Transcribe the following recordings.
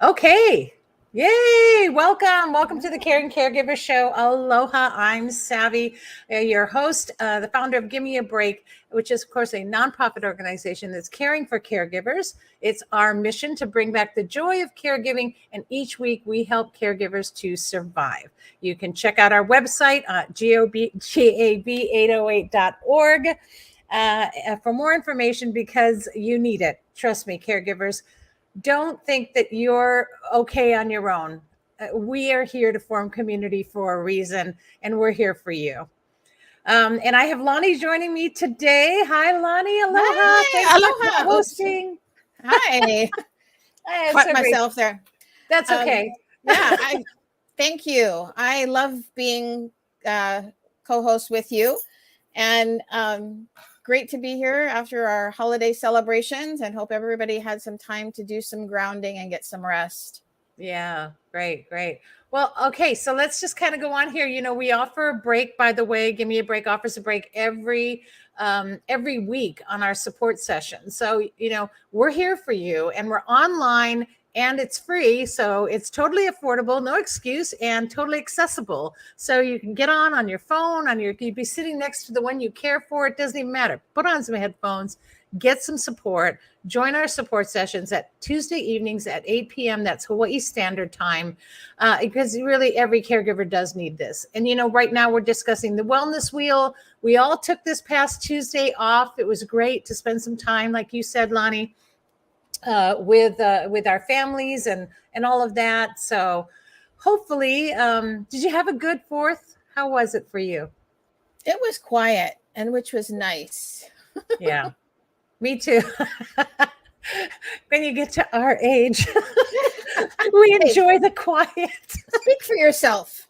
Okay. Yay. Welcome to the Caring Caregiver Show. Aloha. I'm Savvy, your host, the founder of Give Me a Break, which is, of course, a nonprofit organization that's caring for caregivers. It's our mission to bring back the joy of caregiving, and each week we help caregivers to survive. You can check out our website, gab808.org, for more information because you need it. Trust me, caregivers. Don't think that you're okay on your own. We are here to form community for a reason, and we're here for you. And I have Lonnie joining me today. Hi, Lonnie. Aloha. Hi, Thanks aloha. for hosting. Hi. Caught so myself there. That's okay. Thank you. I love being co-host with you, and great to be here after our holiday celebrations, and hope everybody had some time to do some grounding and get some rest. Yeah, great. Well, okay, so let's just kind of go on here. You know, we offer a break, by the way. Give Me a Break offers a break every week on our support session. So, you know, we're here for you, and we're online, and it's free. So it's totally affordable, no excuse, and totally accessible. So you can get on your phone, you'd be sitting next to the one you care for. It doesn't even matter. Put on some headphones, get some support. Join our support sessions at Tuesday evenings at 8 p.m. That's Hawaii Standard Time, because really every caregiver does need this. And, you know, right now we're discussing the wellness wheel. We all took this past Tuesday off. It was great to spend some time, like you said, Lonnie, with our families and all of that. So hopefully, did you have a good 4th? How was it for you? It was quiet, and which was nice. Yeah. Me too. When you get to our age, we enjoy the quiet. Speak for yourself.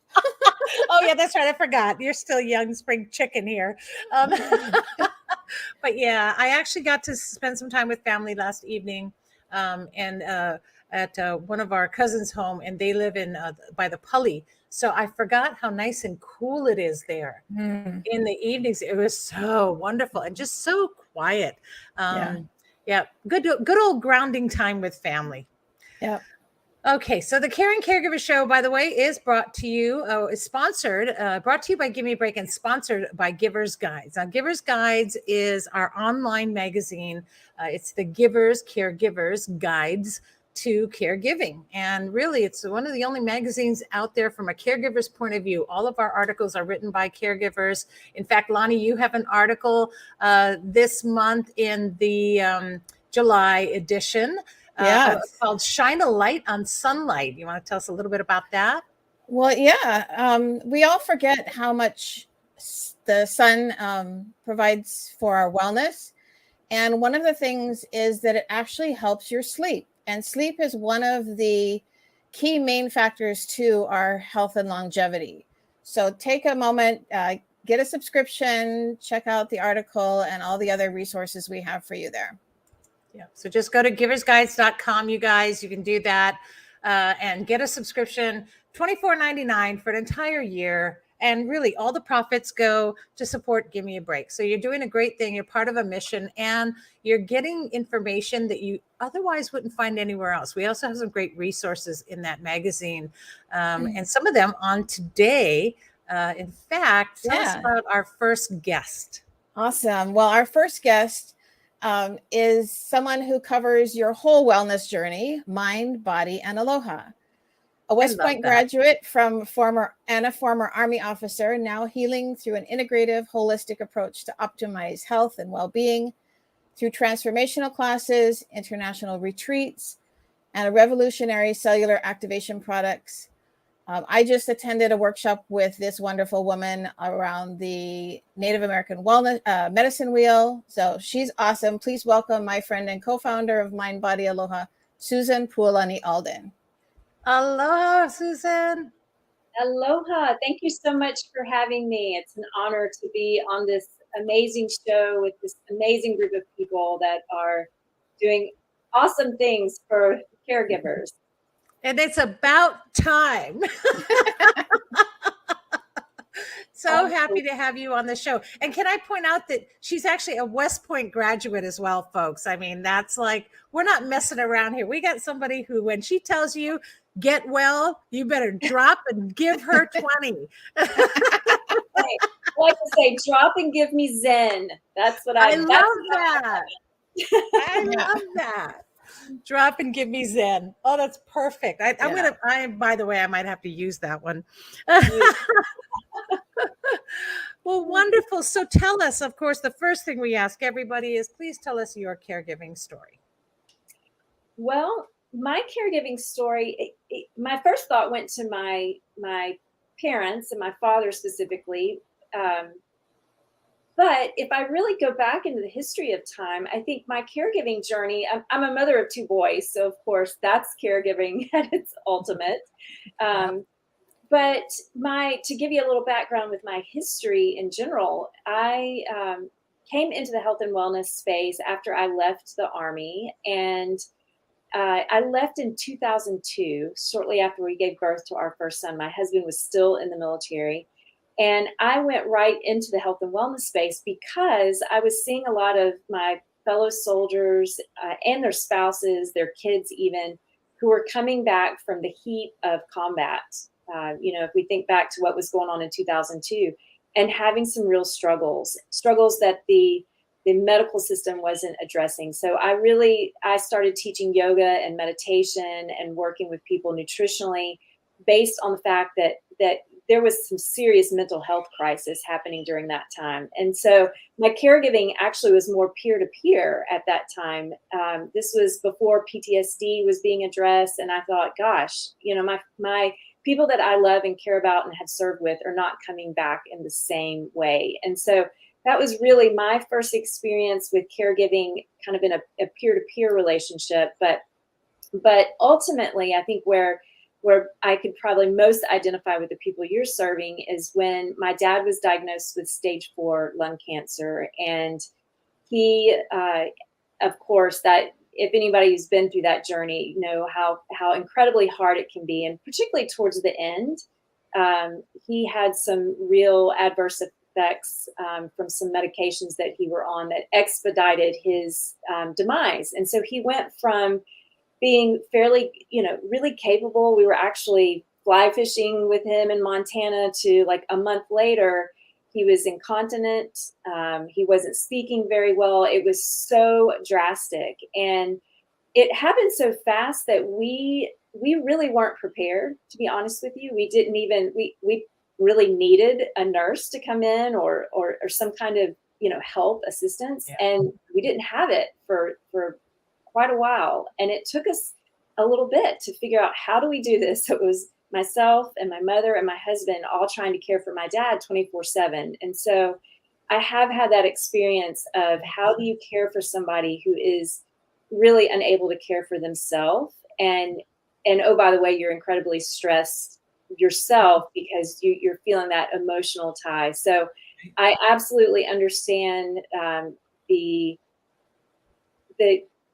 Oh, yeah, that's right. I forgot. You're still young spring chicken here. But yeah, I actually got to spend some time with family last evening, and at one of our cousins' home, and they live in by the Pali. So I forgot how nice and cool it is there. In the evenings. It was so wonderful and just so quiet. Yeah, good old grounding time with family. Yeah. Okay, so the Caring Caregiver Show, by the way, is brought to you by Give Me a Break and sponsored by Givers Guides. Now, Givers Guides is our online magazine. It's the Givers Caregivers Guides to Caregiving. And really, it's one of the only magazines out there from a caregiver's point of view. All of our articles are written by caregivers. In fact, Lonnie, you have an article this month in the July edition. Called Shine a Light on Sunlight. You want to tell us a little bit about that? Well, yeah. We all forget how much the sun provides for our wellness. And one of the things is that it actually helps your sleep. And sleep is one of the key main factors to our health and longevity. So take a moment, get a subscription, check out the article and all the other resources we have for you there. Yeah. So just go to giversguides.com, you guys. You can do that and get a subscription, $24.99 for an entire year. And really, all the profits go to support Give Me a Break. So you're doing a great thing. You're part of a mission, and you're getting information that you otherwise wouldn't find anywhere else. We also have some great resources in that magazine, and some of them on today. In fact, tell us about our first guest. Awesome. Well, our first guest is someone who covers your whole wellness journey, mind, body, and aloha. A West Point graduate a former Army officer, now healing through an integrative, holistic approach to optimize health and well-being through transformational classes, international retreats, and a revolutionary cellular activation products. I just attended a workshop with this wonderful woman around the Native American wellness medicine wheel. So she's awesome. Please welcome my friend and co-founder of Mind, Body, Aloha, Susan Puolani Alden. Aloha, Susan. Aloha. Thank you so much for having me. It's an honor to be on this amazing show with this amazing group of people that are doing awesome things for caregivers. And it's about time. So happy to have you on the show. And can I point out that she's actually a West Point graduate as well, folks? I mean, that's like, we're not messing around here. We got somebody who, when she tells you, get well, you better drop and give her 20. I like to say, drop and give me Zen. That's what I love that. I love that. Drop and give me Zen. Oh, that's perfect. By the way, I might have to use that one. Well, wonderful. So tell us, of course, the first thing we ask everybody is, please tell us your caregiving story. Well, my caregiving story, my first thought went to my parents and my father specifically. But if I really go back into the history of time, I think my caregiving journey, I'm a mother of 2 boys. So of course that's caregiving at its ultimate. But to give you a little background with my history in general, I came into the health and wellness space after I left the Army, and I left in 2002, shortly after we gave birth to our first son. My husband was still in the military, and I went right into the health and wellness space because I was seeing a lot of my fellow soldiers and their spouses, their kids even, who were coming back from the heat of combat. If we think back to what was going on in 2002, and having some real struggles that the medical system wasn't addressing. So I started teaching yoga and meditation and working with people nutritionally based on the fact that there was some serious mental health crisis happening during that time. And so my caregiving actually was more peer-to-peer at that time. This was before PTSD was being addressed. And I thought, gosh, my people that I love and care about and have served with are not coming back in the same way. And so that was really my first experience with caregiving, kind of in a peer-to-peer relationship. But ultimately, I think where I could probably most identify with the people you're serving is when my dad was diagnosed with stage 4 lung cancer. And he, of course, that if anybody who's been through that journey know how incredibly hard it can be. And particularly towards the end, he had some real adverse effects from some medications that he were on that expedited his demise. And so he went from being fairly, really capable. We were actually fly fishing with him in Montana to like a month later, he was incontinent. He wasn't speaking very well. It was so drastic. And it happened so fast that we really weren't prepared, to be honest with you. We didn't even, we really needed a nurse to come in or some kind of, help assistance. Yeah. And we didn't have it for quite a while. And it took us a little bit to figure out, how do we do this? So it was myself and my mother and my husband all trying to care for my dad 24/7. And so I have had that experience of, how do you care for somebody who is really unable to care for themselves? And oh, by the way, you're incredibly stressed yourself because you're feeling that emotional tie. So I absolutely understand the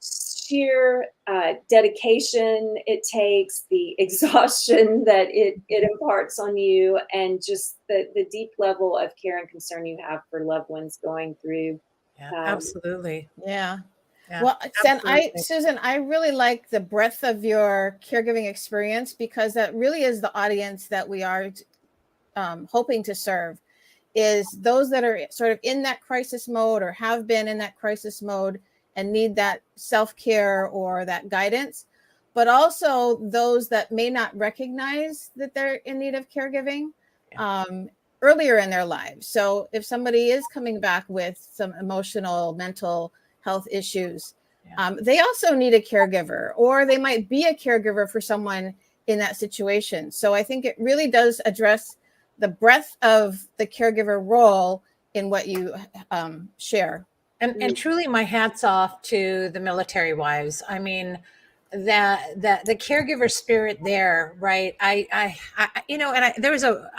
sheer dedication it takes, the exhaustion that it imparts on you, and just the deep level of care and concern you have for loved ones going through. Yeah, absolutely. Yeah. Well, Susan, I really like the breadth of your caregiving experience, because that really is the audience that we are hoping to serve, is those that are sort of in that crisis mode or have been in that crisis mode and need that self-care or that guidance, but also those that may not recognize that they're in need of caregiving earlier in their lives. So if somebody is coming back with some emotional, mental health issues, they also need a caregiver, or they might be a caregiver for someone in that situation. So I think it really does address the breadth of the caregiver role in what you share. And truly, my hat's off to the military wives. I mean, that the caregiver spirit there, right? I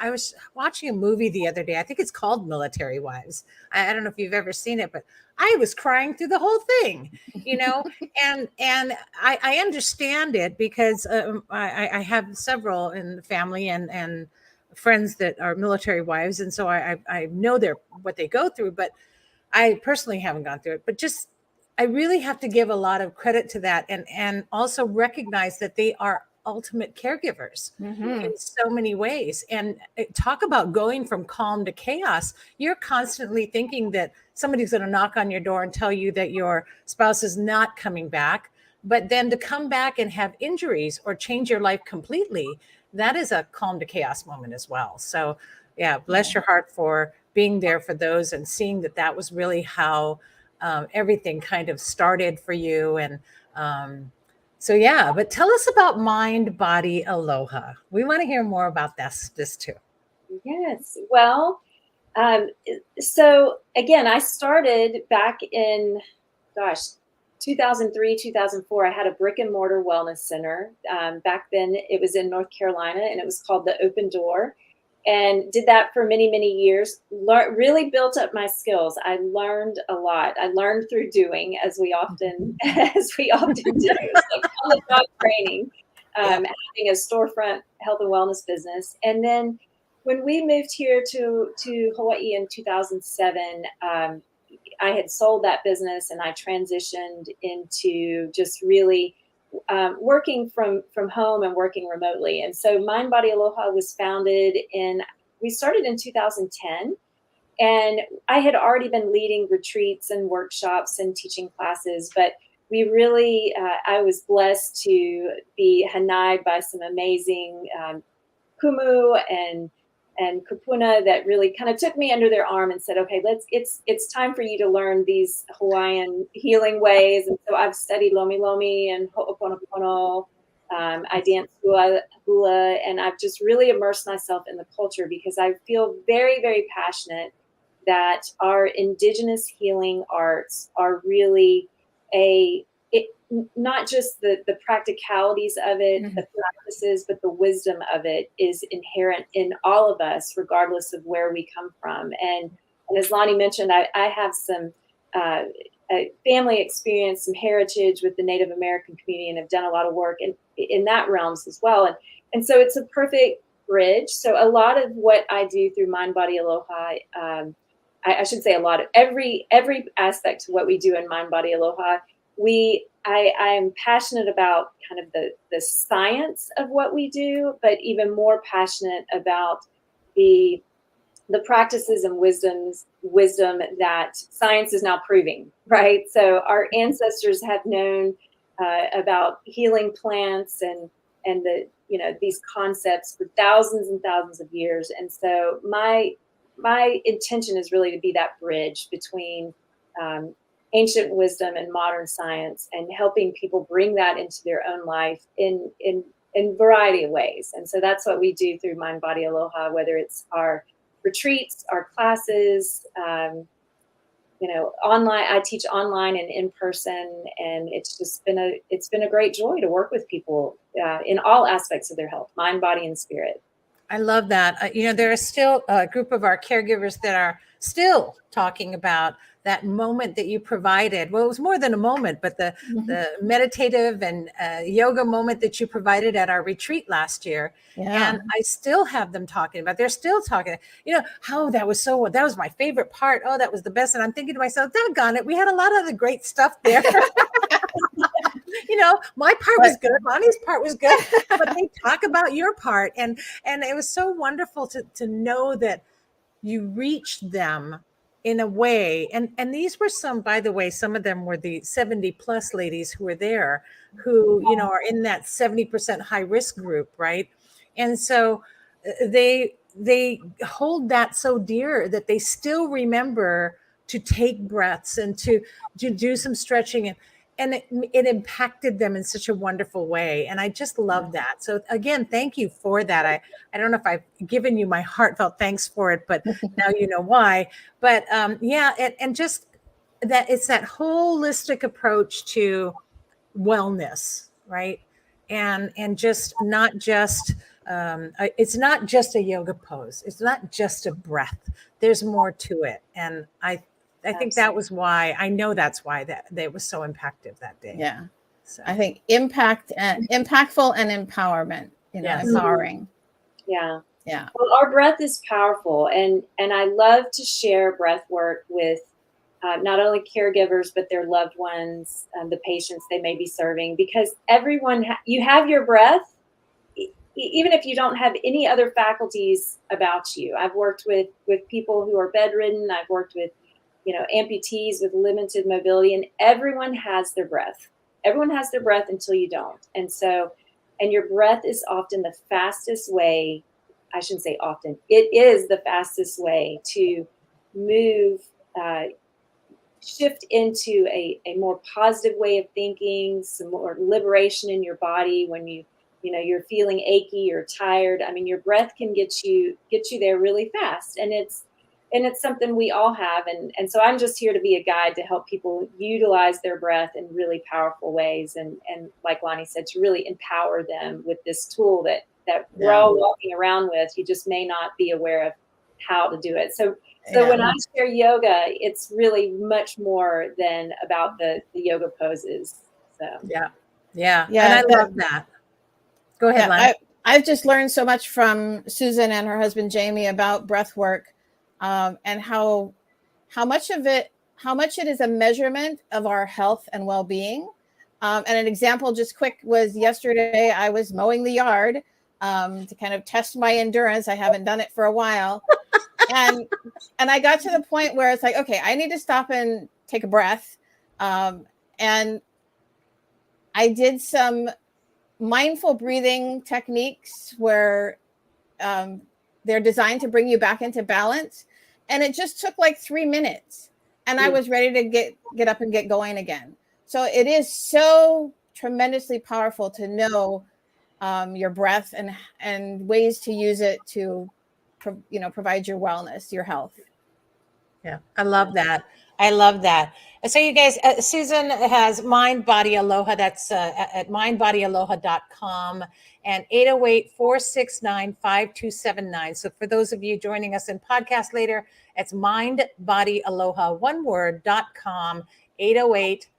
was watching a movie the other day. I think it's called Military Wives. I don't know if you've ever seen it, but I was crying through the whole thing, and I understand it, because I have several in the family, and friends that are military wives, and so I know what they go through, but I personally haven't gone through it. But just I really have to give a lot of credit to that, and also recognize that they are ultimate caregivers in so many ways. And talk about going from calm to chaos. You're constantly thinking that somebody's going to knock on your door and tell you that your spouse is not coming back, but then to come back and have injuries or change your life completely, that is a calm to chaos moment as well. So yeah, bless your heart for being there for those and seeing that was really how everything kind of started for you. And so yeah, but tell us about Mind Body Aloha. We want to hear more about this too. Yes. Well, so again, I started back in, 2003, 2004. I had a brick and mortar wellness center. Back then it was in North Carolina, and it was called The Open Door, and did that for many, many years. Really built up my skills. I learned a lot. I learned through doing, as we often do. It's like on the job training, having a storefront health and wellness business. And then when we moved here to Hawaii in 2007, I had sold that business, and I transitioned into just really working from home and working remotely. And so Mind Body Aloha was we started in 2010, and I had already been leading retreats and workshops and teaching classes, but we really, I was blessed to be hanai'd by some amazing kumu and kupuna that really kind of took me under their arm and said, okay, it's time for you to learn these Hawaiian healing ways. And so I've studied Lomi Lomi and Ho'oponopono. I dance hula, and I've just really immersed myself in the culture because I feel very, very passionate that our indigenous healing arts are really not just the practicalities of it, the practices, but the wisdom of it is inherent in all of us, regardless of where we come from. And as Lonnie mentioned, I have some family experience, some heritage with the Native American community, and have done a lot of work in that realms as well. And so it's a perfect bridge. So a lot of what I do through Mind Body Aloha, I should say a lot of every aspect of what we do in Mind Body Aloha, I am passionate about kind of the science of what we do, but even more passionate about the practices and wisdom that science is now proving, right? So our ancestors have known about healing plants and these concepts for thousands and thousands of years. And so my intention is really to be that bridge between ancient wisdom and modern science, and helping people bring that into their own life in a variety of ways. And so that's what we do through Mind Body Aloha, whether it's our retreats, our classes, online. I teach online and in person, and it's just been a great joy to work with people in all aspects of their health, mind, body, and spirit. I love that. There is still a group of our caregivers that are still talking about that moment that you provided. Well, it was more than a moment, but the meditative and yoga moment that you provided at our retreat last year. Yeah. And I still have them talking about, they're still talking, how that was my favorite part. Oh, that was the best. And I'm thinking to myself, doggone it, we had a lot of the great stuff there. My part was good. Lonnie's part was good, but they talk about your part. And it was so wonderful to know that you reached them in a way. And these were by the way, some of them were the 70 plus ladies who were there, who, are in that 70% high risk group. Right. And so they hold that so dear that they still remember to take breaths and to do some stretching, and it impacted them in such a wonderful way. And I just love that. So again, thank you for that. I don't know if I've given you my heartfelt thanks for it, but now you know why. But and just that it's that holistic approach to wellness, right? And just not just, it's not just a yoga pose. It's not just a breath. There's more to it. And I think that was why, I know that's why that was so impactful that day. Yeah. So I think impactful and empowerment, empowering. Yeah. Yeah. Well, our breath is powerful, and I love to share breath work with not only caregivers but their loved ones, the patients they may be serving, because everyone you have your breath, even if you don't have any other faculties about you. I've worked with people who are bedridden. I've worked with amputees with limited mobility, and everyone has their breath. Everyone has their breath until you don't. And your breath is often the fastest way. I shouldn't say often. It is the fastest way to move, shift into a more positive way of thinking, some more liberation in your body when you're feeling achy or tired. I mean, your breath can get you there really fast. And it's something we all have. And so I'm just here to be a guide to help people utilize their breath in really powerful ways. And like Lonnie said, to really empower them with this tool that we're all walking around with. You just may not be aware of how to do it. So when I share yoga, it's really much more than about the yoga poses. So Yeah. And I love that. Go ahead, Lonnie. I've just learned so much from Susan and her husband Jamie about breath work, and how much it is a measurement of our health and well-being. And an example, just quick, was yesterday I was mowing the yard to kind of test my endurance. I haven't done it for a while. And I got to the point where it's like, okay, I need to stop and take a breath. And I did some mindful breathing techniques where they're designed to bring you back into balance. And it just took like 3 minutes. And I was ready to get up and get going again. So it is so tremendously powerful to know your breath and ways to use it to provide your wellness, your health. Yeah, I love that. I love that. And so you guys, Susan has Mind Body Aloha. That's at mindbodyaloha.com and 808-469-5279. So for those of you joining us in podcast later, it's mindbodyaloha, one word.com, 808.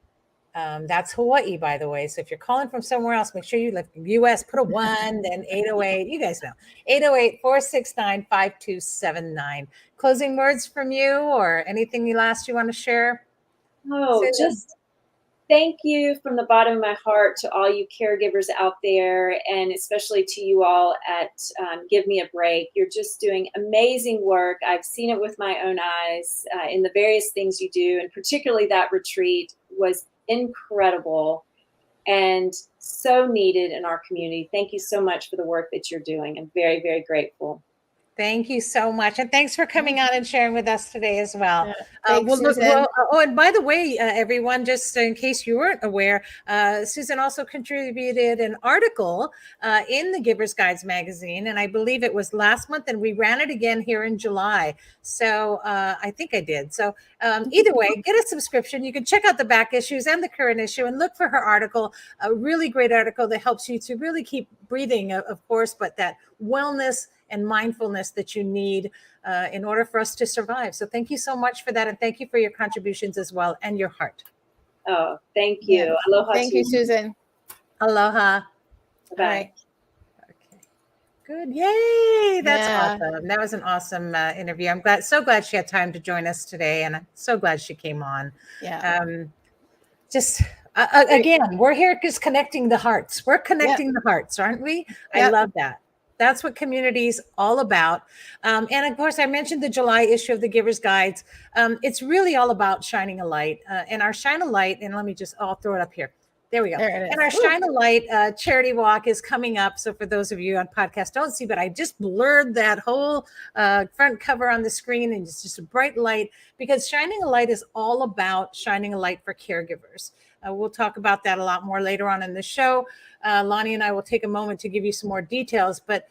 That's Hawaii, by the way. So if you're calling from somewhere else, make sure you live US, put a 1, then 808. You guys know. 808-469-5279. Closing words from you or anything last you want to share? Oh, just thank you from the bottom of my heart to all you caregivers out there, and especially to you all at Give Me a Break. You're just doing amazing work. I've seen it with my own eyes in the various things you do, and particularly that retreat was incredible and so needed in our community. Thank you so much for the work that you're doing. I'm very, very grateful. Thank you so much. And thanks for coming on and sharing with us today as well. Thanks, Susan. And by the way, everyone, just in case you weren't aware, Susan also contributed an article in the Giver's Guides magazine. And I believe it was last month, and we ran it again here in July. So I think I did. So either way, get a subscription. You can check out the back issues and the current issue and look for her article, a really great article that helps you to really keep breathing, of course, but that wellness and mindfulness that you need in order for us to survive. So thank you so much for that. And thank you for your contributions as well and your heart. Oh, thank you. Yeah. Aloha. Thank you, Susan. Aloha. Bye. Right. Okay. Good. Yay. That's awesome. That was an awesome interview. I'm so glad she had time to join us today. And I'm so glad she came on. Yeah. Again, we're here just connecting the hearts. We're connecting the hearts, aren't we? I love that. That's what community is all about. And of course, I mentioned the July issue of the Giver's Guides. It's really all about shining a light. And our Shine a Light, and I'll throw it up here. There we go. And our Shine a Light charity walk is coming up. So for those of you on podcast don't see, but I just blurred that whole front cover on the screen, and it's just a bright light, because shining a light is all about shining a light for caregivers. We'll talk about that a lot more later on in the show. Lonnie and I will take a moment to give you some more details, but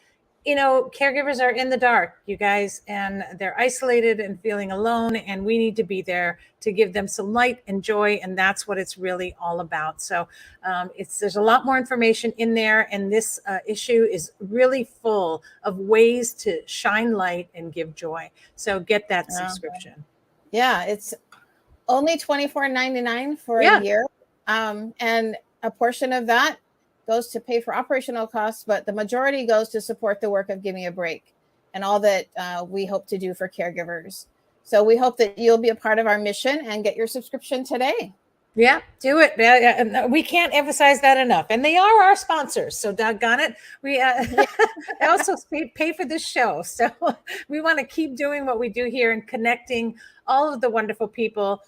caregivers are in the dark, you guys, and they're isolated and feeling alone, and we need to be there to give them some light and joy, and that's what it's really all about. So there's a lot more information in there, and this issue is really full of ways to shine light and give joy. So get that subscription. Yeah, it's only $24.99 for a year, and a portion of that goes to pay for operational costs, but the majority goes to support the work of Give Me a Break. and all that we hope to do for caregivers. So we hope that you'll be a part of our mission and get your subscription today. Yeah, do it. And we can't emphasize that enough. And they are our sponsors. So doggone it. We I also pay for this show. So we want to keep doing what we do here and connecting all of the wonderful people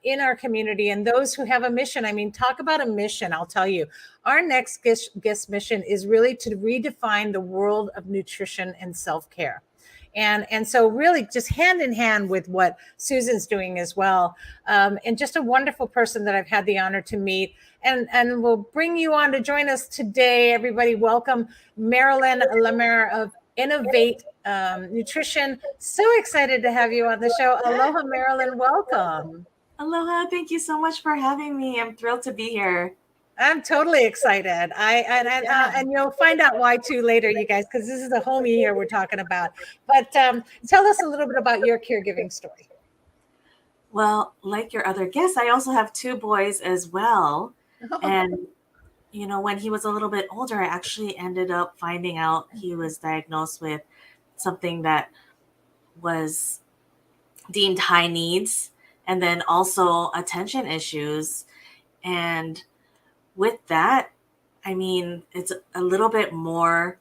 in our community and those who have a mission. I mean, talk about a mission. I'll tell you, our next guest mission is really to redefine the world of nutrition and self-care. And so really just hand in hand with what Susan's doing as well. And just a wonderful person that I've had the honor to meet. And we'll bring you on to join us today. Everybody, welcome Marilyn Lemaire of Innovate Nutrition. So excited to have you on the show. Aloha, Marilyn. Welcome. Aloha. Thank you so much for having me. I'm thrilled to be here. I'm totally excited. And you'll find out why too later, you guys, because this is a homie here we're talking about. But tell us a little bit about your caregiving story. Well, like your other guests, I also have 2 boys as well. Oh. And, you know, when he was a little bit older, I actually ended up finding out he was diagnosed with something that was deemed high needs, and then also attention issues. And with that, I mean, it's a little bit more,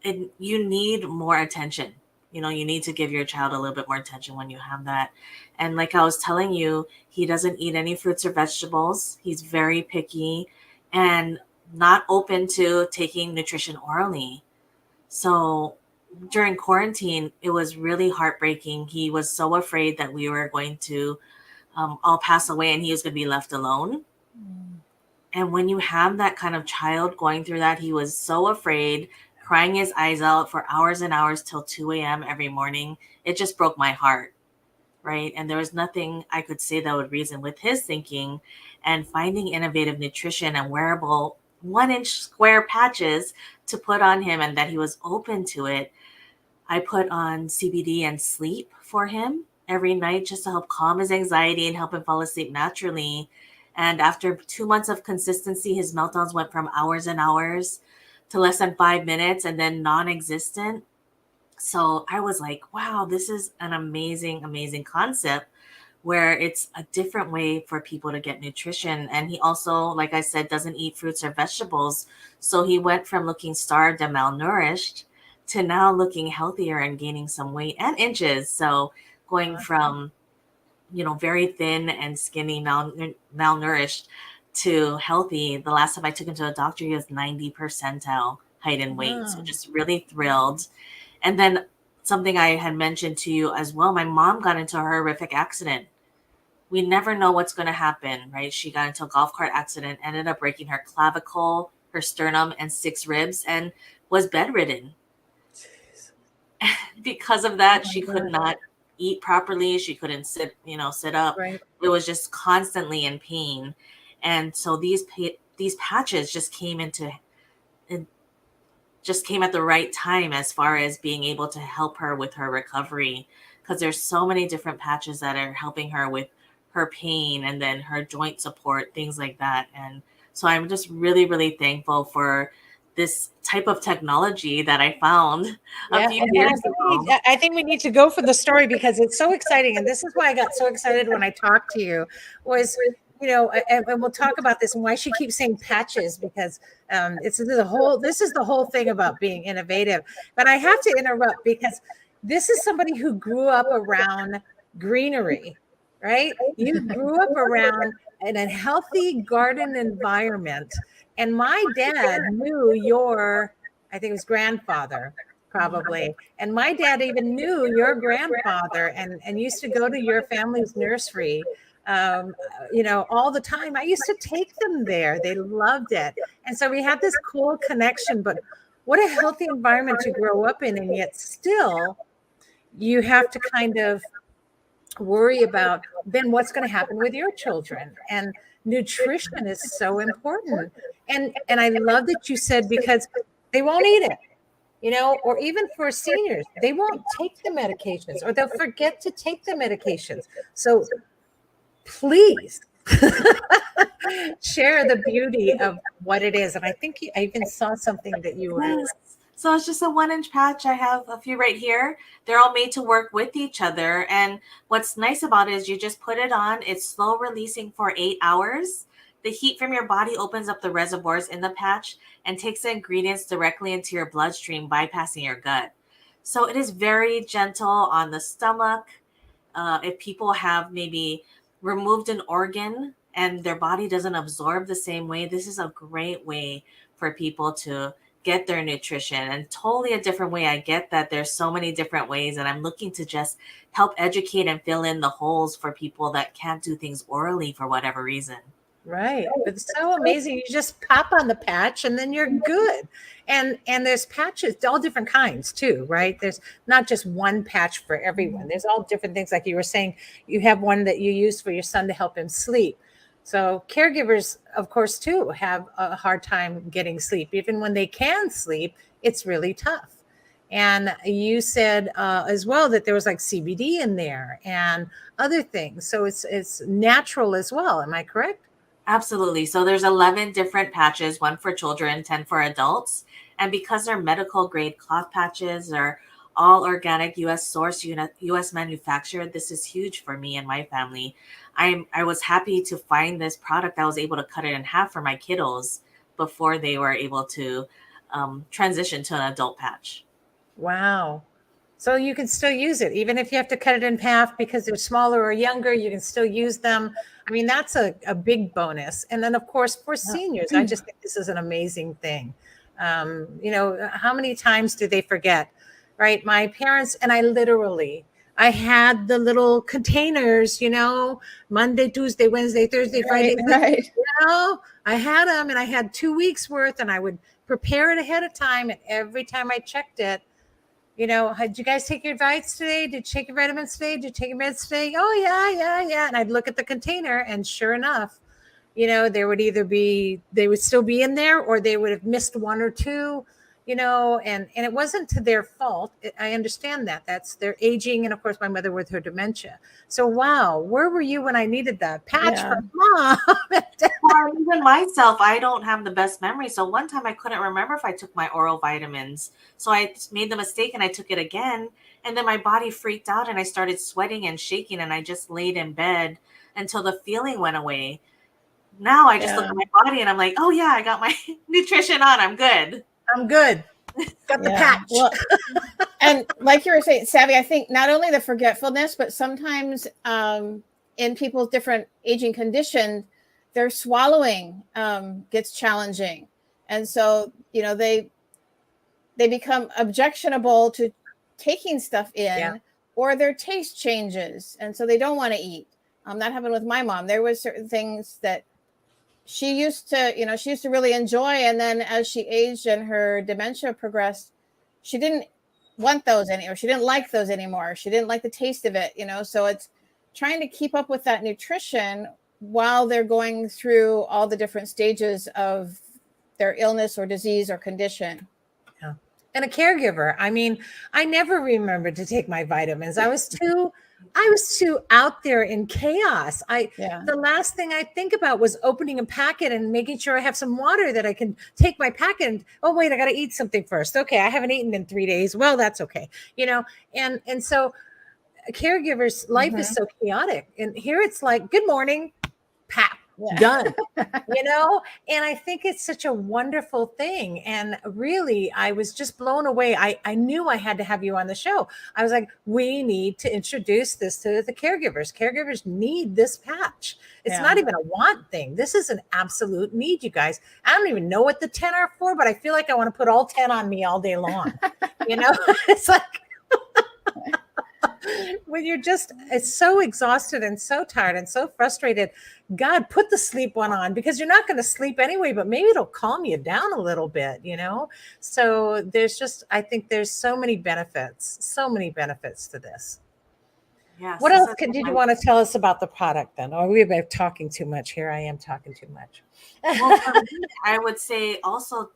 you need more attention. You know, you need to give your child a little bit more attention when you have that. And like I was telling you, he doesn't eat any fruits or vegetables. He's very picky and not open to taking nutrition orally. So during quarantine, it was really heartbreaking. He was so afraid that we were going to all pass away and he was going to be left alone. And when you have that kind of child going through that, he was so afraid, crying his eyes out for hours and hours till 2 a.m. every morning. It just broke my heart, right? And there was nothing I could say that would reason with his thinking. And finding innovative nutrition and wearable 1-inch square patches to put on him, and that he was open to it. I put on CBD and sleep for him every night just to help calm his anxiety and help him fall asleep naturally. And after 2 months of consistency, his meltdowns went from hours and hours to less than 5 minutes and then non-existent. So I was like, wow, this is an amazing, amazing concept where it's a different way for people to get nutrition. And he also, like I said, doesn't eat fruits or vegetables. So he went from looking starved and malnourished to now looking healthier and gaining some weight and inches. So going from, you know, very thin and skinny, malnourished to healthy. The last time I took him to a doctor, he was 90 percentile height and weight. Wow. So just really thrilled. And then something I had mentioned to you as well, my mom got into a horrific accident. We never know what's going to happen, right? She got into a golf cart accident, ended up breaking her clavicle, her sternum, and 6 ribs, and was bedridden. Because of that, she could not eat properly. She couldn't sit up. Right. It was just constantly in pain. And so these patches just came at the right time as far as being able to help her with her recovery, because there's so many different patches that are helping her with her pain and then her joint support, things like that. And so I'm just really, really thankful for this type of technology that I found a few years ago. I think we need to go for the story because it's so exciting. And this is why I got so excited when I talked to you was, you know, and we'll talk about this and why she keeps saying patches, because this is the whole thing about being innovative. But I have to interrupt because this is somebody who grew up around greenery, right? You grew up around in a healthy garden environment. And my dad knew I think it was grandfather, probably. And my dad even knew your grandfather and used to go to your family's nursery, all the time. I used to take them there. They loved it. And so we had this cool connection, but what a healthy environment to grow up in. And yet still you have to kind of worry about then what's going to happen with your children. And nutrition is so important. And I love that you said, because they won't eat it, you know, or even for seniors, they won't take the medications or they'll forget to take the medications. So please share the beauty of what it is. And I think I even saw something that you were. Yes. So it's just a 1-inch patch. I have a few right here. They're all made to work with each other. And what's nice about it is you just put it on. It's slow releasing for 8 hours. The heat from your body opens up the reservoirs in the patch and takes the ingredients directly into your bloodstream, bypassing your gut. So it is very gentle on the stomach. If people have maybe removed an organ and their body doesn't absorb the same way, this is a great way for people to get their nutrition, and totally a different way. I get that there's so many different ways, and I'm looking to just help educate and fill in the holes for people that can't do things orally for whatever reason. Right. It's so amazing. You just pop on the patch and then you're good. And there's patches, all different kinds too, right? There's not just one patch for everyone. There's all different things. Like you were saying, you have one that you use for your son to help him sleep. So caregivers, of course, too, have a hard time getting sleep. Even when they can sleep, it's really tough. And you said as well that there was like CBD in there and other things. So it's natural as well. Am I correct? Absolutely. So there's 11 different patches, one for children, 10 for adults. And because they're medical grade cloth patches, they're all organic, US source, US manufactured. This is huge for me and my family. I was happy to find this product. I was able to cut it in half for my kiddos before they were able to transition to an adult patch. Wow. So you can still use it, even if you have to cut it in half because they're smaller or younger, you can still use them. I mean, that's a big bonus. And then, of course, for seniors, I just think this is an amazing thing. How many times do they forget, right? My parents, and I had the little containers, Monday, Tuesday, Wednesday, Thursday, Friday. Right. I had them and I had 2 weeks worth and I would prepare it ahead of time. And every time I checked it, did you guys take your vitamins today? Did you take your vitamins today? Did you take your meds today? Oh, yeah. And I'd look at the container and sure enough, there would they would still be in there or they would have missed one or two, and it wasn't to their fault. I understand that. That's their aging. And of course, my mother with her dementia. So, wow, where were you when I needed that patch from mom? Well, even myself, I don't have the best memory. So one time I couldn't remember if I took my oral vitamins. So I made the mistake and I took it again. And then my body freaked out and I started sweating and shaking. And I just laid in bed until the feeling went away. Now I just look at my body and I'm like, oh, yeah, I got my nutrition on. I'm good. Got the patch. Well, and like you were saying, Savvy, I think not only the forgetfulness, but sometimes in people's different aging conditions, their swallowing gets challenging. And so, they become objectionable to taking stuff in or their taste changes. And so they don't want to eat. That happened with my mom. There was certain things that she used to really enjoy. And then as she aged and her dementia progressed, she didn't want those anymore. She didn't like those anymore. She didn't like the taste of it, so it's trying to keep up with that nutrition while they're going through all the different stages of their illness or disease or condition. Yeah. And a caregiver. I mean, I never remembered to take my vitamins. I was too out there in chaos. The last thing I think about was opening a packet and making sure I have some water that I can take my packet. And, oh, wait, I got to eat something first. Okay. I haven't eaten in 3 days. Well, that's okay. And so caregivers' life is so chaotic. And here it's like, good morning, pap. Done. And I think it's such a wonderful thing. And really, I was just blown away. I knew I had to have you on the show. I was like, we need to introduce this to the caregivers. Caregivers need this patch. It's not even a want thing. This is an absolute need, you guys. I don't even know what the 10 are for, but I feel like I want to put all 10 on me all day long. It's like when it's so exhausted and so tired and so frustrated, God, put the sleep one on because you're not going to sleep anyway, but maybe it'll calm you down a little bit, So I think there's so many benefits to this. Yes. What else did you want to tell us about the product then? Or we've been talking too much here. I am talking too much. Well, for me, I would say also,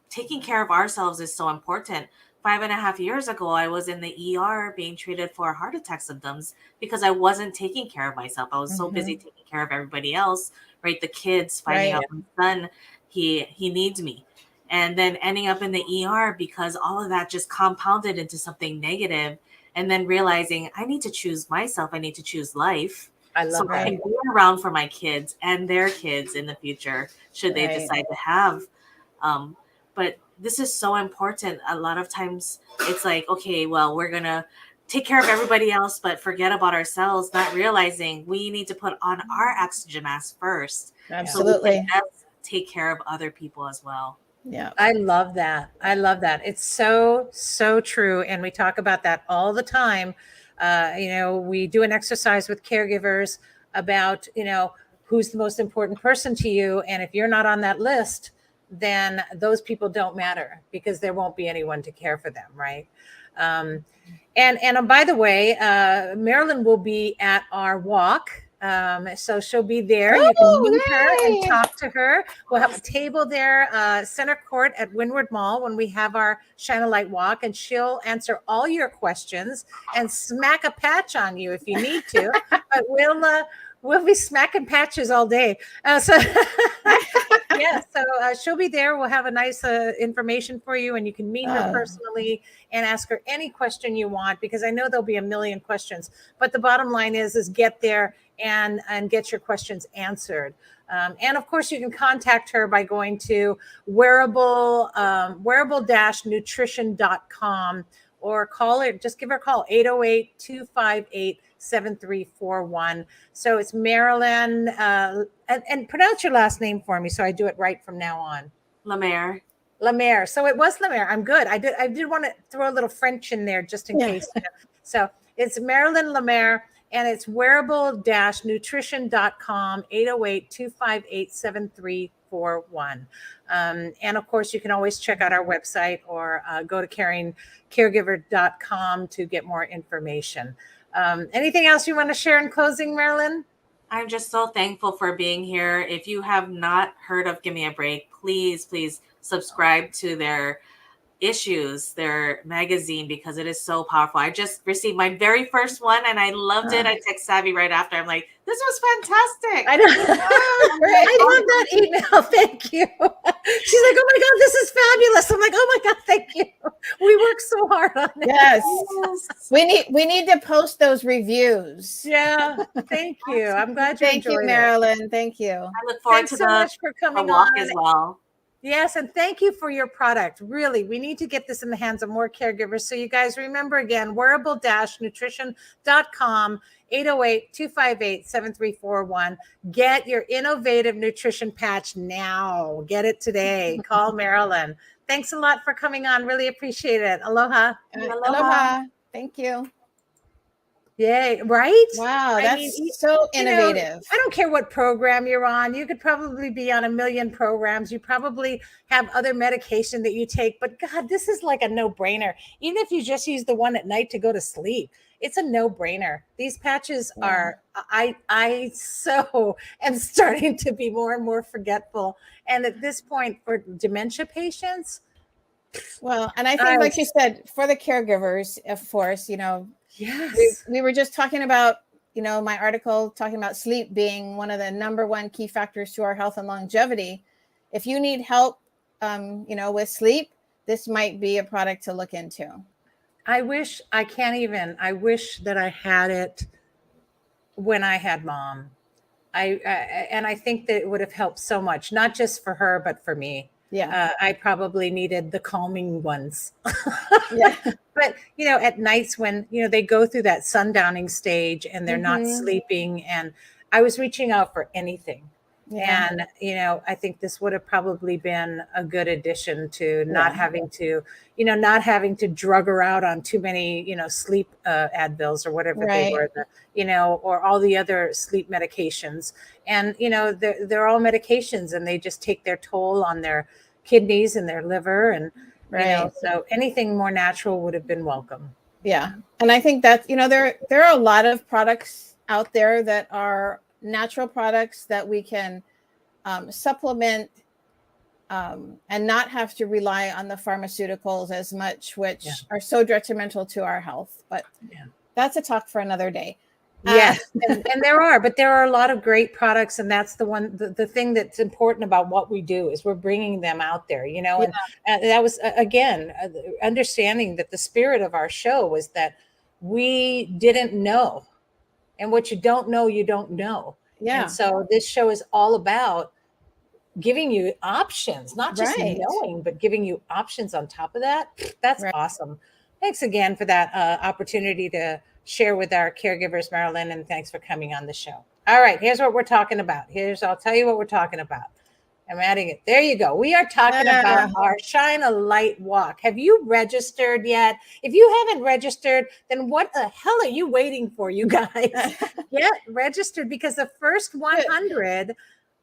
taking care of ourselves is so important. 5.5 years ago, I was in the ER being treated for heart attack symptoms because I wasn't taking care of myself. I was so busy taking care of everybody else, right? The kids, finding out my son, he needs me. and then ending up in the ER because all of that just compounded into something negative, and then realizing I need to choose myself. I need to choose life. I love So I that. can be around for my kids and their kids in the future, should they Right. decide to have. But this is so important. A lot of times it's like, okay, well, we're going to take care of everybody else, but forget about ourselves, not realizing we need to put on our oxygen mask first. So we Absolutely. can best take care of other people as well. Yeah. I love that. I love that. It's so, so true. And we talk about that all the time. We do an exercise with caregivers about, who's the most important person to you. And if you're not on that list, then those people don't matter because there won't be anyone to care for them. Right. And by the way, Marilyn will be at our walk. So she'll be there. You can meet her and yay. talk to her. We'll have a table there, center court at Windward Mall when we have our Shine a Light walk, and she'll answer all your questions and smack a patch on you if you need to. But we'll be smacking patches all day. She'll be there. We'll have a nice information for you, and you can meet her personally and ask her any question you want, because I know there'll be a million questions. But the bottom line is get there and get your questions answered. And of course, you can contact her by going to wearable-nutrition.com, or call her, just give her a call, 808-258-7341. So it's Marilyn, and pronounce your last name for me so I do it right from now on. Lemaire. Lemaire. So it was Lemaire. I'm good. I did want to throw a little French in there just in case. So it's Marilyn Lemaire, and it's wearable-nutrition.com, 808-258-7341. And of course, you can always check out our website or go to caringcaregiver.com to get more information. Anything else you want to share in closing, Marilyn? I'm just so thankful for being here. If you have not heard of Give Me a Break, please subscribe to their issues, their magazine, because it is so powerful. I just received my very first one and I loved it. I text Savvy right after. I'm like, this was fantastic. I know. I love that email. Thank you. She's like, oh my God, this is fabulous. I'm like, oh my God, thank you. We worked so hard on it. Yes. We need to post those reviews. Yeah. Thank you. I'm glad you Thank you, enjoyed it. Marilyn. Thank you. I look forward Thanks to so much for the coming walk on as well. Yes, and thank you for your product. Really, we need to get this in the hands of more caregivers. So you guys remember again, wearable-nutrition.com, 808-258-7341. Get your innovative nutrition patch now. Get it today. Call Marilyn. Thanks a lot for coming on. Really appreciate it. Aloha. Aloha. Thank you. Yay, right? Wow, that's so innovative. I don't care what program you're on. You could probably be on a million programs. You probably have other medication that you take, but God, this is like a no-brainer. Even if you just use the one at night to go to sleep, it's a no-brainer. These patches are, I so am starting to be more and more forgetful. And at this point, for dementia patients, well, and I think, like you said, for the caregivers, of course, yes, we were just talking about, my article talking about sleep being one of the number one key factors to our health and longevity. If you need help, with sleep, this might be a product to look into. I wish that I had it when I had Mom. And I think that it would have helped so much, not just for her, but for me. Yeah. I probably needed the calming ones. Yeah. But, at nights when, they go through that sundowning stage and they're not sleeping, and I was reaching out for anything. Yeah. And, I think this would have probably been a good addition to not having to, drug her out on too many, sleep Advils or whatever they were, or all the other sleep medications. And, they're all medications, and they just take their toll on their kidneys and their liver. And, so anything more natural would have been welcome. Yeah. And I think that, there are a lot of products out there that are natural products that we can supplement and not have to rely on the pharmaceuticals as much, which are so detrimental to our health. But that's a talk for another day. Yes, and there are a lot of great products, and that's the thing that's important about what we do is we're bringing them out there, Yeah. and that was again understanding that the spirit of our show was that we didn't know, and what you don't know, you don't know, Yeah. and so this show is all about giving you options, not just Right. knowing, but giving you options on top of that. That's Right. awesome. Thanks again for that opportunity to share with our caregivers, Marilyn, and thanks for coming on the show. All right, here's what we're talking about. I'll tell you what we're talking about. I'm adding it. There you go. We are talking about our Shine a Light Walk. Have you registered yet? If you haven't registered, then what the hell are you waiting for, you guys? Get registered, because the first 100,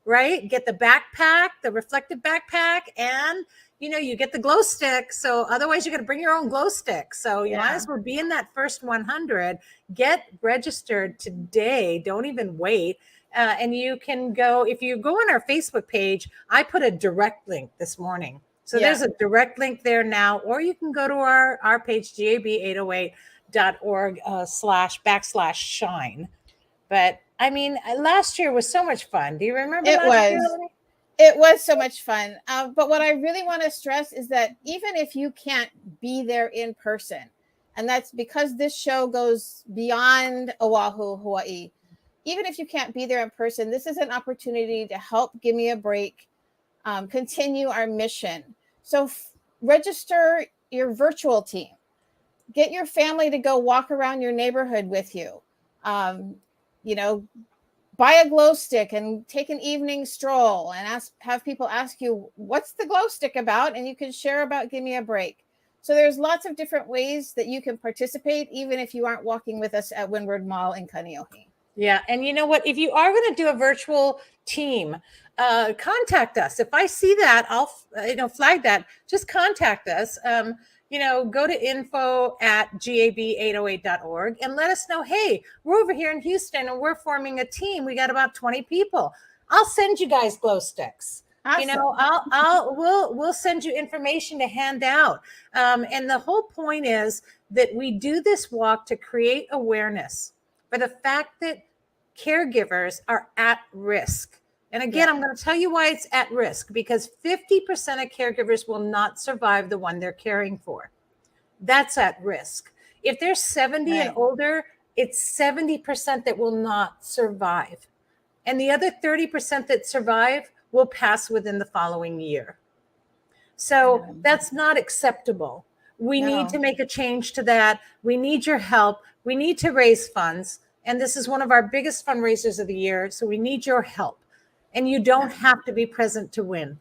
right, get the backpack, the reflective backpack, and you get the glow stick. So otherwise you're going to bring your own glow stick. So you might as well be in that first 100. Get registered today. Don't even wait. And you can go, if you go on our Facebook page, I put a direct link this morning. So there's a direct link there now, or you can go to our page, gab808.org//shine. But I mean, last year was so much fun. Do you remember last year? It was so much fun. But what I really want to stress is that even if you can't be there in person, and that's because this show goes beyond Oahu, Hawaii, even if you can't be there in person, this is an opportunity to help Give Me a Break continue our mission. So register your virtual team. Get your family to go walk around your neighborhood with you. Buy a glow stick and take an evening stroll and have people ask you, what's the glow stick about? And you can share about Give Me a Break. So there's lots of different ways that you can participate, even if you aren't walking with us at Windward Mall in Kaneohe. Yeah. And you know what? If you are going to do a virtual team, contact us. If I see that, I'll flag that. Just contact us. Go to info@gab808.org and let us know, hey, we're over here in Houston and we're forming a team. We got about 20 people. I'll send you guys glow sticks. Awesome. We'll send you information to hand out. And the whole point is that we do this walk to create awareness for the fact that caregivers are at risk. And again, I'm going to tell you why it's at risk, because 50% of caregivers will not survive the one they're caring for. That's at risk. If they're 70 and older, it's 70% that will not survive. And the other 30% that survive will pass within the following year. So that's not acceptable. We need to make a change to that. We need your help. We need to raise funds. And this is one of our biggest fundraisers of the year. So we need your help. And you don't have to be present to win.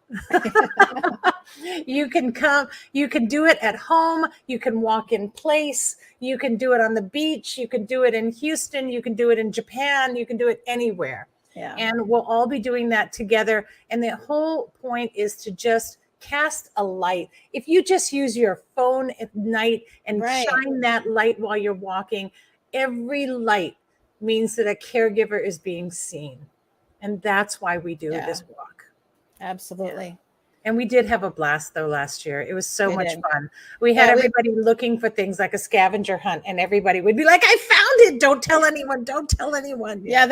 You can come, you can do it at home. You can walk in place. You can do it on the beach. You can do it in Houston. You can do it in Japan. You can do it anywhere. And we'll all be doing that together. And the whole point is to just cast a light. If you just use your phone at night and shine that light while you're walking, every light means that a caregiver is being seen. And that's why we do this walk. Absolutely. And we did have a blast, though, last year. It was so much fun. We had everybody looking for things like a scavenger hunt, and everybody would be like, I found it. Don't tell anyone. Don't tell anyone. Yeah,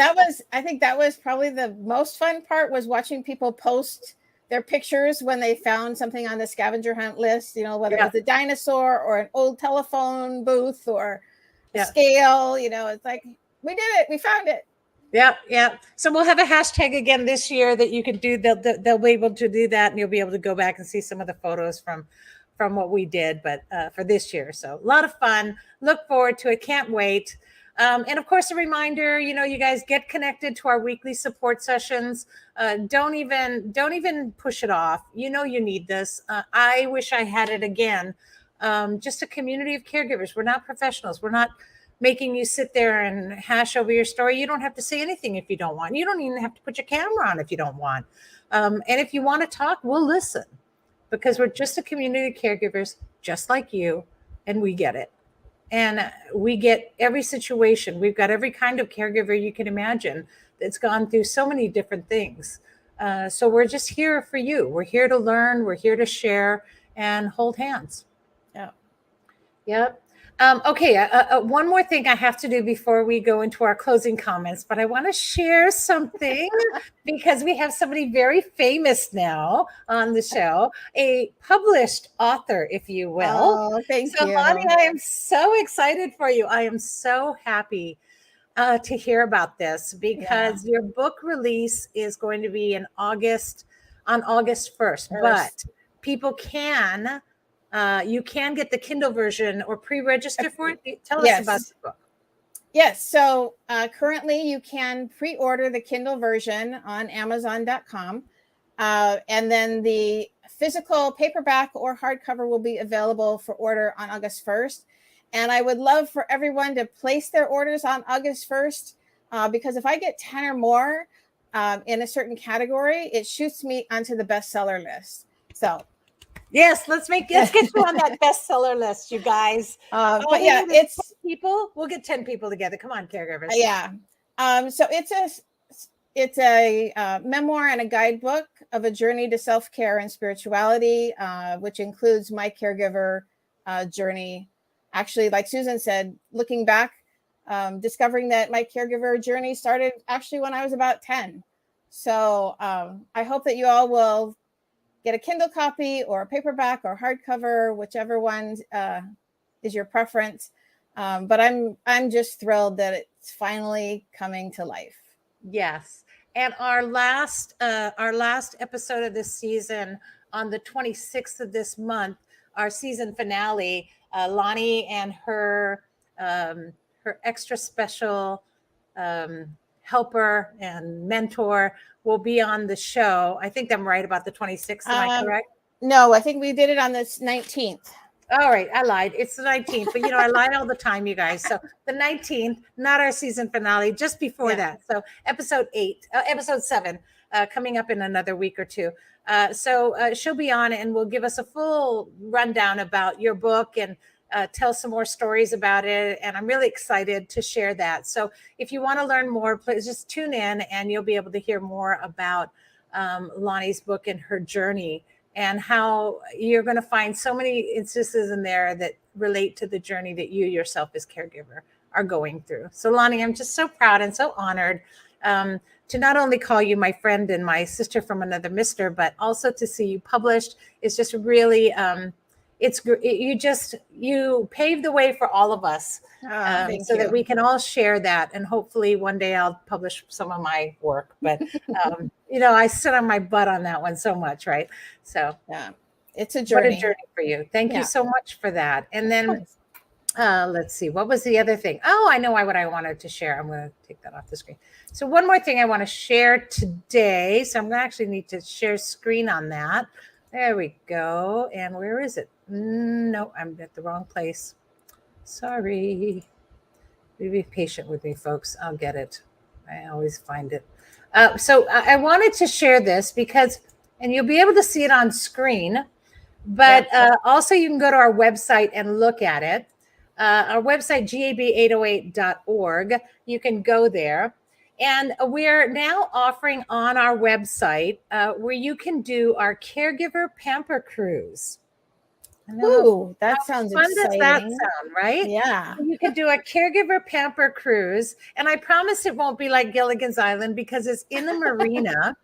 I think that was probably the most fun part, was watching people post their pictures when they found something on the scavenger hunt list, whether it was a dinosaur or an old telephone booth or a scale, it's like, we did it. We found it. Yeah. So we'll have a hashtag again this year that you can do. They'll be able to do that, and you'll be able to go back and see some of the photos from what we did, but for this year. So a lot of fun. Look forward to it. Can't wait. And of course, a reminder, you guys get connected to our weekly support sessions. Don't even push it off. You need this. I wish I had it again. Just a community of caregivers. We're not professionals. We're not making you sit there and hash over your story. You don't have to say anything if you don't want. You don't even have to put your camera on if you don't want. And if you want to talk, we'll listen, because we're just a community of caregivers just like you, and we get it. And we get every situation. We've got every kind of caregiver you can imagine that's gone through so many different things. So we're just here for you. We're here to learn. We're here to share and hold hands. Yeah. Yep. Okay, one more thing I have to do before we go into our closing comments, but I want to share something because we have somebody very famous now on the show, a published author, if you will. Oh, thank So, you. Lonnie, I am so excited for you. I am so happy to hear about this because your book release is going to be on August 1st, but people can. You can get the Kindle version or pre-register for it. Tell us about the book. Yes. So currently you can pre-order the Kindle version on Amazon.com. And then the physical paperback or hardcover will be available for order on August 1st. And I would love for everyone to place their orders on August 1st because if I get 10 or more in a certain category, it shoots me onto the bestseller list. So yes, let's get you on that bestseller list, you guys. But yeah, it's people. We'll get 10 people together. Come on, caregivers. Yeah. So it's a memoir and a guidebook of a journey to self-care and spirituality, which includes my caregiver journey. Actually, like Susan said, looking back, discovering that my caregiver journey started actually when I was about 10. So I hope that you all will get a Kindle copy or a paperback or hardcover, whichever one is your preference. But I'm just thrilled that it's finally coming to life. Yes. And our last episode of this season on the 26th of this month, our season finale, Lonnie and her extra special helper and mentor will be on the show. I think I'm right about the 26th. Am I correct? No, I think we did it on the 19th. All right, I lied. It's the 19th, but I lie all the time, you guys. So the 19th, not our season finale, just before that. So episode 7, coming up in another week or two. So she'll be on and will give us a full rundown about your book and tell some more stories about it. And I'm really excited to share that. So if you want to learn more, please just tune in and you'll be able to hear more about Lonnie's book and her journey, and how you're going to find so many instances in there that relate to the journey that you yourself as caregiver are going through. So Lonnie, I'm just so proud and so honored to not only call you my friend and my sister from another mister, but also to see you published. It's just really, you paved the way for all of us so that we can all share that. And hopefully one day I'll publish some of my work, but I sit on my butt on that one so much. Right. So it's a journey. What a journey for you. Thank you so much for that. And then let's see, what was the other thing? Oh, I know what I wanted to share. I'm going to take that off the screen. So one more thing I want to share today. So I'm going to actually need to share screen on that. There we go. And where is it? No, I'm at the wrong place. Sorry. Be patient with me, folks. I'll get it. I always find it. So I wanted to share this because, and you'll be able to see it on screen, but also you can go to our website and look at it. Our website, gab808.org. You can go there. And we're now offering on our website where you can do our caregiver pamper cruise. Ooh, that sounds exciting. How fun does that sound, right? Yeah. You could do a caregiver pamper cruise. And I promise it won't be like Gilligan's Island because it's in the marina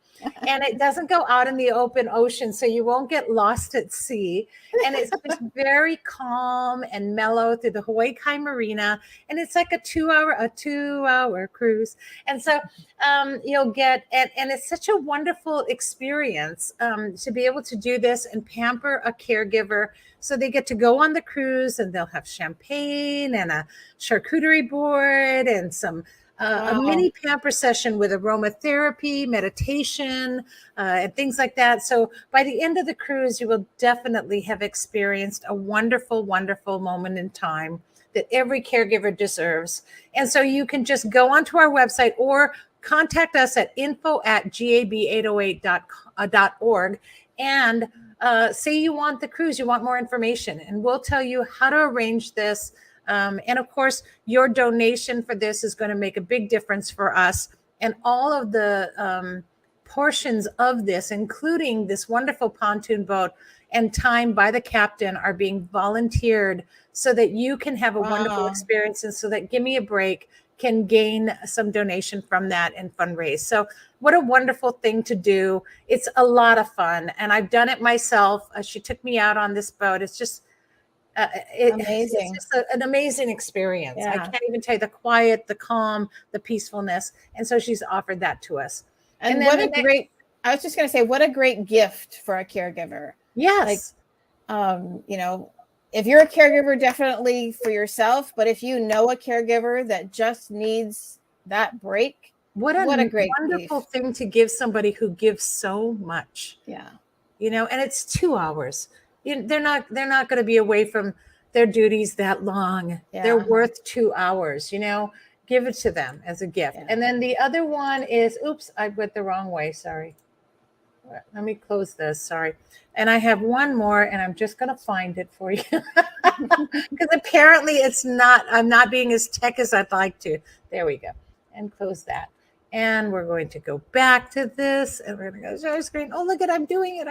and it doesn't go out in the open ocean. So you won't get lost at sea. And it's just very calm and mellow through the Hawaii Kai Marina. And it's like a 2-hour cruise. And so you'll get, and it's such a wonderful experience to be able to do this and pamper a caregiver. So they get to go on the cruise and they'll have champagne and a charcuterie board and some a mini pamper session with aromatherapy, meditation, and things like that. So by the end of the cruise, you will definitely have experienced a wonderful, wonderful moment in time that every caregiver deserves. And so you can just go onto our website or contact us at info@gab808.org and say you want the cruise, you want more information, and we'll tell you how to arrange this. And of course, your donation for this is going to make a big difference for us. And all of the portions of this, including this wonderful pontoon boat and time by the captain, are being volunteered so that you can have a wonderful Wow. experience, and so that Give Me a Break can gain some donation from that and fundraise. So what a wonderful thing to do. It's a lot of fun, and I've done it myself. She took me out on this boat. It's just Amazing. It's just an amazing experience. I Yeah. can't even tell you the quiet, the calm, the peacefulness. And so she's offered that to us. And then what the a next- great, I was just going to say, what a great gift for a caregiver. Yes. You know, if you're a caregiver, definitely for yourself, but if you know a caregiver that just needs that break, what what a a great wonderful gift. thing to give somebody who gives so much. Yeah. You know, and it's 2 hours. They're not going to be away from their duties that long. Yeah. They're worth 2 hours, you know. Give it to them as a gift. Yeah. And then the other one is, oops, I went the wrong way. Sorry. Let me close this. Sorry. And I have one more, and I'm just going to find it for you. Because apparently I'm not being as tech as I'd like to. There we go. And close that. And we're going to go back to this, and we're going to go share screen. Oh, look at, I'm doing it.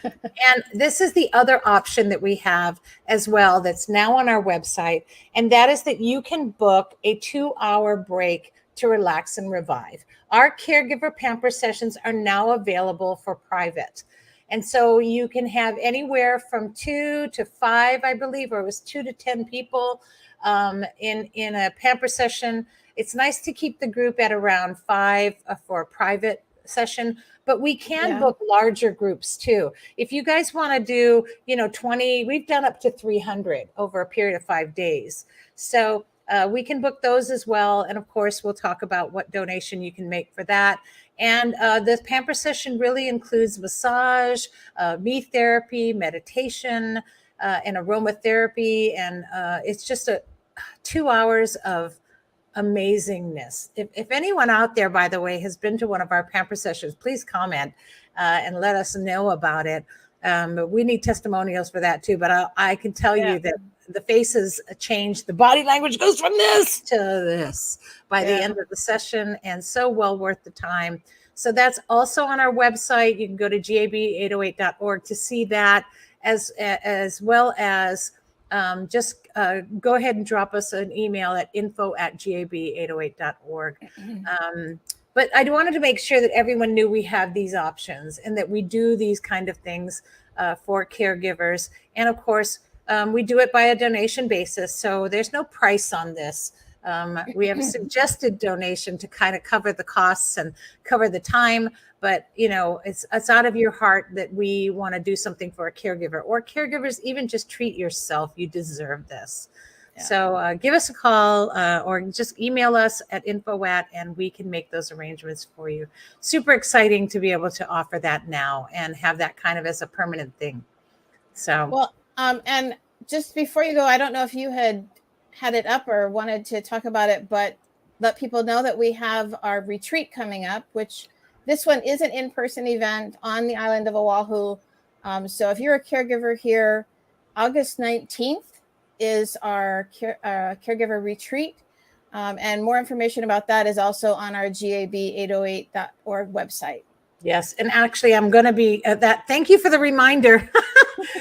And this is the other option that we have as well that's now on our website. And that is that you can book a 2-hour break to relax and revive. Our caregiver pamper sessions are now available for private. And so you can have anywhere from 2 to 5, I believe, or it was 2 to 10 people in a pamper session. It's nice to keep the group at around 5 for a private session, but we can book larger groups too. If you guys want to do, 20, we've done up to 300 over a period of 5 days. So we can book those as well. And of course, we'll talk about what donation you can make for that. And the pamper session really includes massage, me therapy, meditation, and aromatherapy. And it's just 2 hours of amazingness. If anyone out there, by the way, has been to one of our pamper sessions, please comment and let us know about it. But we need testimonials for that too. But I can tell you that the faces change. The body language goes from this to this by the end of the session, and so well worth the time. So that's also on our website. You can go to gab808.org to see that, as well as just go ahead and drop us an email at info@gab808.org. But I wanted to make sure that everyone knew we have these options and that we do these kind of things for caregivers. And of course, we do it by a donation basis. So there's no price on this. We have suggested donation to kind of cover the costs and cover the time. But, it's out of your heart that we want to do something for a caregiver, or caregivers, even just treat yourself. You deserve this. Yeah. So give us a call or just email us at info@, and we can make those arrangements for you. Super exciting to be able to offer that now and have that kind of as a permanent thing. So, well, and just before you go, I don't know if you had it up or wanted to talk about it, but let people know that we have our retreat coming up, which this one is an in-person event on the island of Oahu. So if you're a caregiver here, August 19th is our caregiver retreat. And more information about that is also on our gab808.org website. Yes. And actually, I'm going to be at that. Thank you for the reminder.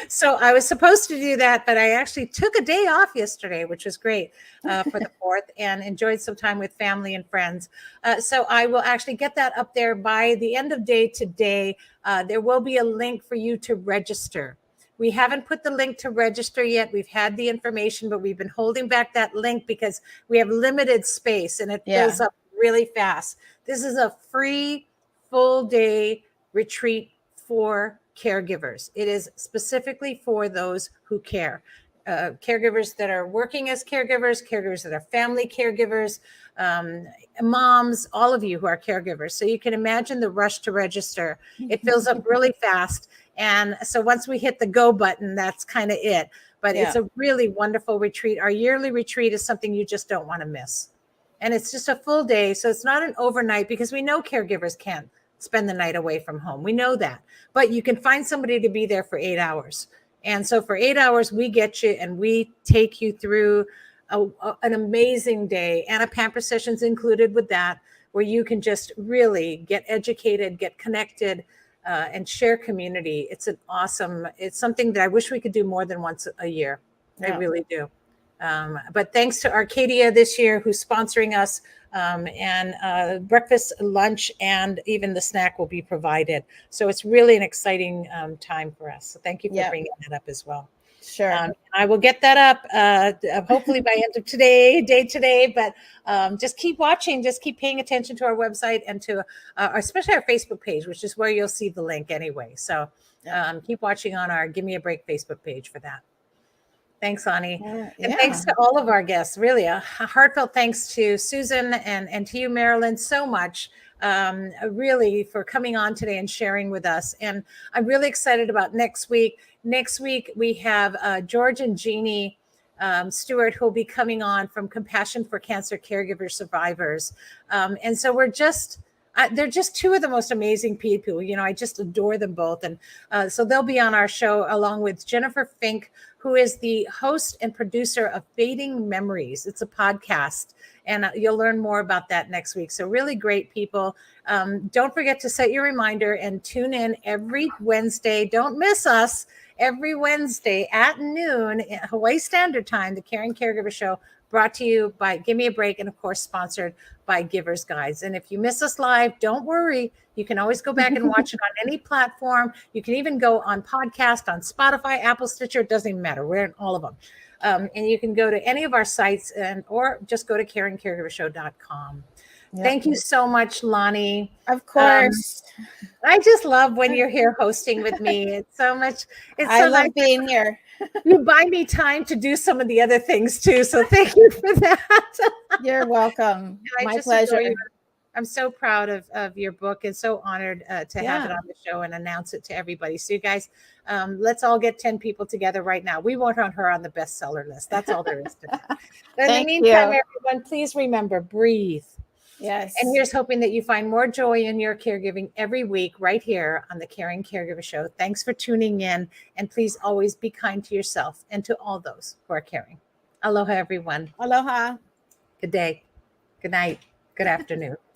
So I was supposed to do that, but I actually took a day off yesterday, which was great for the 4th, and enjoyed some time with family and friends. So I will actually get that up there by the end of day today. There will be a link for you to register. We haven't put the link to register yet. We've had the information, but we've been holding back that link because we have limited space and it fills up really fast. This is a free full day retreat for caregivers. It is specifically for those who care. Caregivers that are working as caregivers that are family caregivers, moms, all of you who are caregivers. So you can imagine the rush to register. It fills up really fast. And so once we hit the go button, that's kind of it. But it's a really wonderful retreat. Our yearly retreat is something you just don't want to miss. And it's just a full day. So it's not an overnight, because we know caregivers can't spend the night away from home. We know that. But you can find somebody to be there for 8 hours. And so for 8 hours, we get you and we take you through an amazing day. And a pamper session's included with that, where you can just really get educated, get connected, and share community. It's something that I wish we could do more than once a year. I really do. But thanks to Arcadia this year, who's sponsoring us, and breakfast, lunch, and even the snack will be provided. So it's really an exciting time for us. So thank you for bringing that up as well. Sure. I will get that up hopefully by end of today. But just keep watching, just keep paying attention to our website and to especially our Facebook page, which is where you'll see the link anyway. So keep watching on our Give Me a Break Facebook page for that. Thanks, Ani. And thanks to all of our guests. Really, a heartfelt thanks to Susan and to you, Marilyn, so much, really, for coming on today and sharing with us. And I'm really excited about next week. Next week, we have George and Jeannie Stewart, who will be coming on from Compassion for Cancer Caregiver Survivors. And so they're just two of the most amazing people. I just adore them both. And so they'll be on our show along with Jennifer Fink, who is the host and producer of Fading Memories. It's a podcast, and you'll learn more about that next week. So really great people. Don't forget to set your reminder and tune in every Wednesday. Don't miss us every Wednesday at noon Hawaii Standard Time, the Caring Caregiver Show, brought to you by Give Me a Break, and of course sponsored by Givers Guides. And if you miss us live, don't worry. You can always go back and watch it on any platform. You can even go on podcast, on Spotify, Apple, Stitcher. It doesn't even matter. We're in all of them. And you can go to any of our sites or just go to caringcaregivershow.com. Yep. Thank you so much, Lonnie. Of course. I just love when you're here hosting with me. It's so much. I love being here. You buy me time to do some of the other things too. So thank you for that. You're welcome. My pleasure. I'm so proud of your book and so honored to have it on the show and announce it to everybody. So you guys, let's all get 10 people together right now. We want her on the bestseller list. That's all there is to that. But in the meantime, everyone, please remember, breathe. Yes. And here's hoping that you find more joy in your caregiving every week right here on the Caring Caregiver Show. Thanks for tuning in. And please always be kind to yourself and to all those who are caring. Aloha, everyone. Aloha. Good day. Good night. Good afternoon.